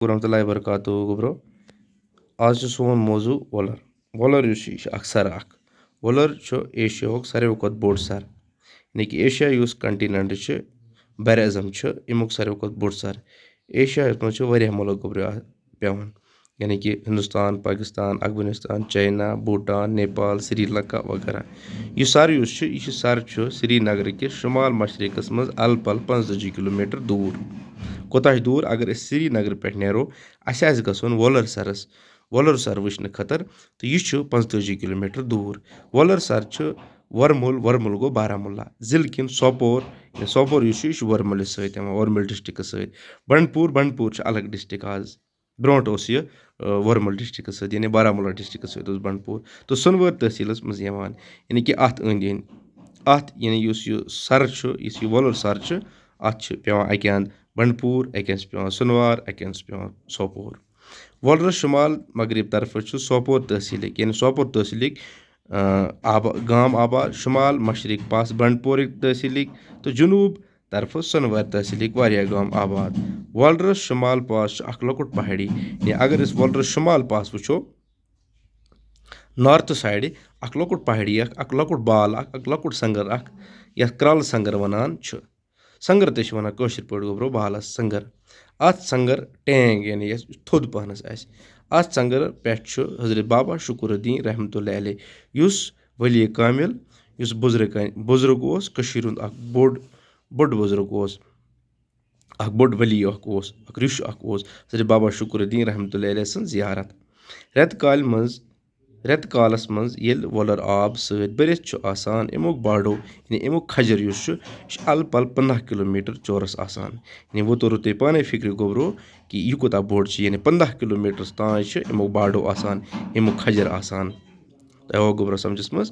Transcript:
वरहमतुल्लाहि वबरकातुहू गोब्रो आज सोन मौजू Waller Waller sir Waller Asia सारे बोड़ सर यानी कि एशिया कंटिनेंट बर अजम अमुक सारे बोड़ सर एशिया मज मुल्क गोब्रो पेवान यानी कि हिंदुस्तान पाकिस्तान अफगानिस्तान चाइना भूटान नेपाल श्रीलंका वगैरह यह सर श्रीनगर के शुमाल मशरकस मज अल पल 45 किलोमीटर दूर कोताह दूर अगर श्रीनगर पे नेरो गन वॉलर सर वुचन खतर तो यह 45 किलोमीटर दूर वॉलर सर वरमुल गो बारामुल्ला जिल किन सोपोर वरमुल वरमुल डिस्ट्रिक्ट सत बंडपुर अलग डिस्ट्रिक्ट आज ब्रोट वरमुल डिस्ट्रिक्ट सत यानी बारामुल्ला डिस्ट्रिक्ट सत बंडपुर तो सुनवर तहसील मज यानी कि अत अत यानी सर वॉलर सर अत पे अकि अंद बंडपुर अकि पे सुनवार अकि पे सोपोर वॉलर शुमाल मगरब तरफ सोपोर तहसील यानी सोपोर तहसील गाम आबाद शुमाल मशरक पास बंडपोर तहसील तो जनूब तरफ सुनवार तहसील गाम आबाद वॉलर शुमाल पास लकुट पहाड़ी यानी अगर वॉलर शुमाल पास वो नॉर्थ साइड लकुट पहाड़ी लकुट बाल लकुट संगर क्रल संगर वनान संगर ते वन कशर पे गोब्रो बालस संगर अत संगर टैंग यानी थोद पहनस अत संगर पे हजरत बाबा शुकुरुद्दीन रहमतुल्लाह अलैह वली कामिल बुजुर्ग बोड़ बुजुर्ग बोड़ वली ऋष हजरत बाबा शुकुरुद्दीन रहमतुल्लाह अलैह सन जियारत रेत कालस मज वॉलर आब सत भरत अमुक बाड़ो यानी अमुक खजर अल पल 15 किलोमीटर चौरस यानी वो तोर तुम पाने फिक्र गोब्रो कि यह कोता बोड़ यानी 15 किलोमीटर तान अमुक बाड़ो अमुक खजर तय गोब्रो समझस मज।